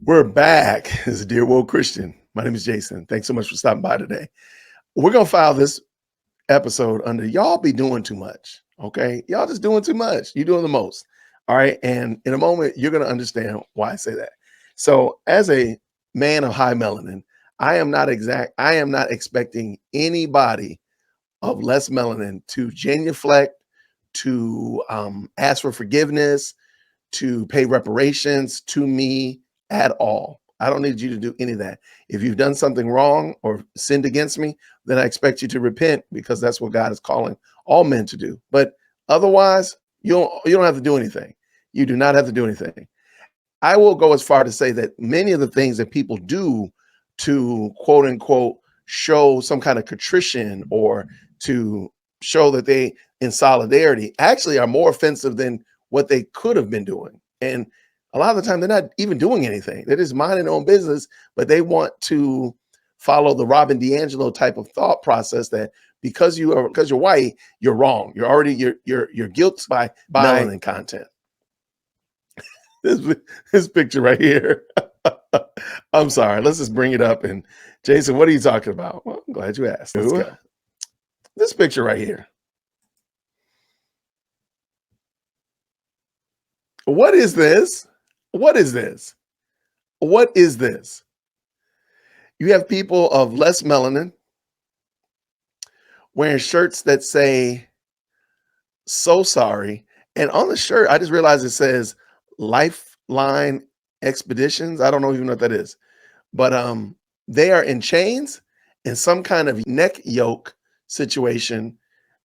We're back. This is Dear World Christian. My name is Jason. Thanks so much for stopping by today. We're going to file this episode under y'all be doing too much. Okay. Y'all just doing too much. You're doing the most. All right. And in a moment, you're going to understand why I say that. So, as a man of high melanin, I am not expecting anybody of less melanin to genuflect, to ask for forgiveness, to pay reparations to me at all. I don't need you to do any of that. If you've done something wrong or sinned against me, then I expect you to repent, because that's what God is calling all men to do. But otherwise, you don't have to do anything. You do not have to do anything. I will go as far to say that many of the things that people do to quote unquote show some kind of contrition or to show that they in solidarity actually are more offensive than what they could have been doing. And a lot of the time they're not even doing anything. They're just minding their own business, but they want to follow the Robin DiAngelo type of thought process that because you're white, you're wrong. You're already you're guilt by melanin content. This picture right here. I'm sorry. Let's just bring it up. And Jason, what are you talking about? Well, I'm glad you asked. Let's go. This picture right here. What is this? What is this? What is this? You have people of less melanin wearing shirts that say, "So sorry." And on the shirt, I just realized it says Lifeline Expeditions. I don't know even what that is. But they are in chains in some kind of neck yoke situation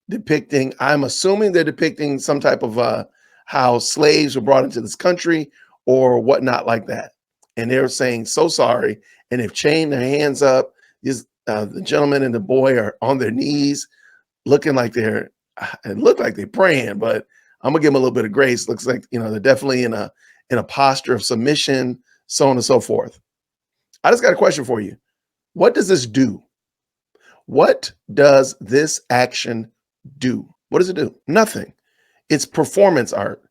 depicting, I'm assuming they're depicting some type of how slaves were brought into this country or whatnot like that. And they're saying, "So sorry." And they've chained their hands up. The gentleman and the boy are on their knees looking like it looked like they're praying, but I'm gonna give them a little bit of grace. Looks like, they're definitely in a posture of submission, so on and so forth. I just got a question for you. What does this do? What does this action do? What does it do? Nothing. It's performance art.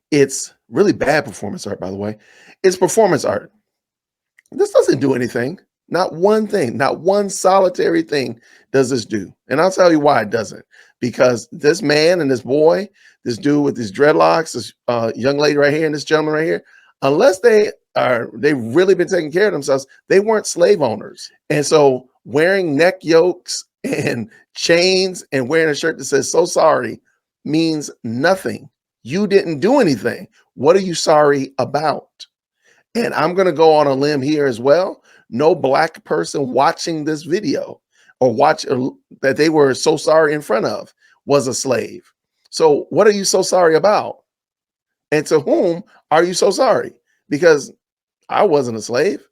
It's really bad performance art, by the way. It's performance art. This doesn't do anything. Not one thing, not one solitary thing does this do. And I'll tell you why it doesn't. Because this man and this boy, this dude with these dreadlocks, this young lady right here, and this gentleman right here, unless they've really been taking care of themselves, they weren't slave owners. And so wearing neck yokes and chains and wearing a shirt that says "So sorry" means nothing. You didn't do anything. What are you sorry about? And I'm going to go on a limb here as well. No black person watching this video or that they were so sorry in front of was a slave. So what are you so sorry about? And to whom are you so sorry? Because I wasn't a slave.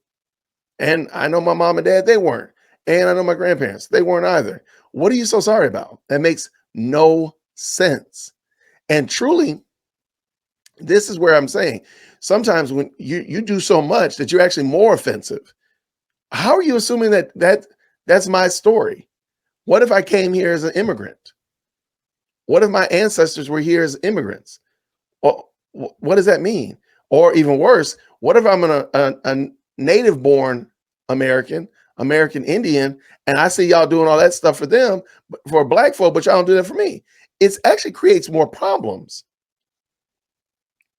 And I know my mom and dad, they weren't. And I know my grandparents, they weren't either. What are you so sorry about? That makes no sense. And truly, this is where I'm saying, sometimes when you do so much that you're actually more offensive. How are you assuming that's my story? What if I came here as an immigrant? What if my ancestors were here as immigrants? Well, what does that mean? Or even worse, what if I'm a native-born American Indian, and I see y'all doing all that stuff for them, for black folk, but y'all don't do that for me? It actually creates more problems.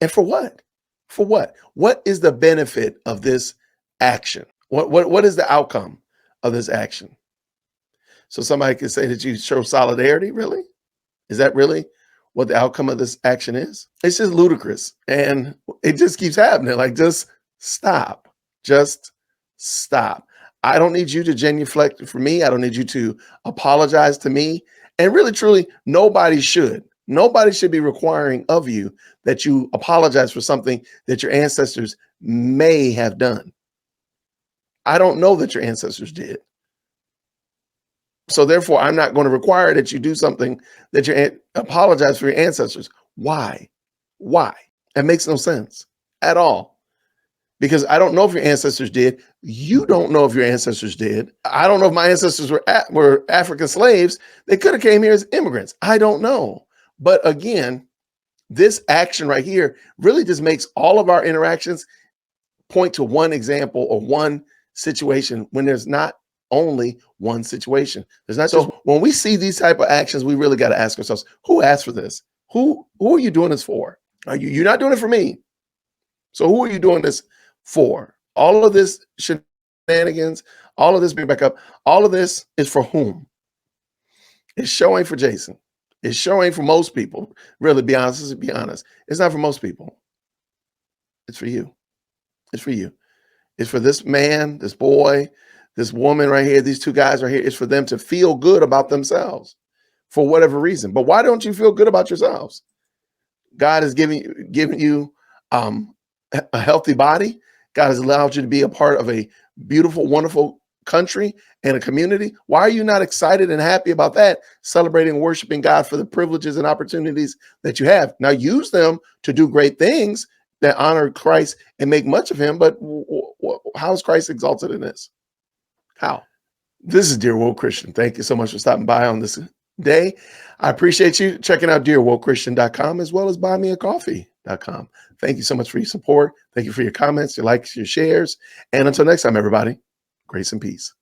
And for what? For what? What is the benefit of this action? What is the outcome of this action? So somebody could say that you show solidarity, really? Is that really what the outcome of this action is? It's just ludicrous. And it just keeps happening. Like, just stop. Just stop. I don't need you to genuflect for me. I don't need you to apologize to me. And really, truly, nobody should. Nobody should be requiring of you that you apologize for something that your ancestors may have done. I don't know that your ancestors did. So therefore, I'm not going to require that you do something that you apologize for your ancestors. Why? Why? It makes no sense at all. Because I don't know if your ancestors did. You don't know if your ancestors did. I don't know if my ancestors were African slaves. They could have came here as immigrants. I don't know. But again, this action right here really just makes all of our interactions point to one example or one situation when there's not only one situation. There's not just when we see these type of actions, we really got to ask ourselves, who asked for this? Who are you doing this for? You're not doing it for me. So who are you doing this for? All of this shenanigans, all of this, bring back up, all of this is for whom? It's showing for Jason. It's showing for most people. Really, be honest. It's not for most people. It's for you. It's for you. It's for this man, this boy, this woman right here, these two guys right here. It's for them to feel good about themselves for whatever reason. But why don't you feel good about yourselves? God has given you a healthy body. God has allowed you to be a part of a beautiful, wonderful country and a community. Why are you not excited and happy about that? Celebrating and worshiping God for the privileges and opportunities that you have. Now use them to do great things that honor Christ and make much of him. But how is Christ exalted in this? How? This is Dear Woke Christian. Thank you so much for stopping by on this day. I appreciate you checking out dearwokechristian.com as well as buymeacoffee.com. Thank you so much for your support. Thank you for your comments, your likes, your shares. And until next time, everybody, grace and peace.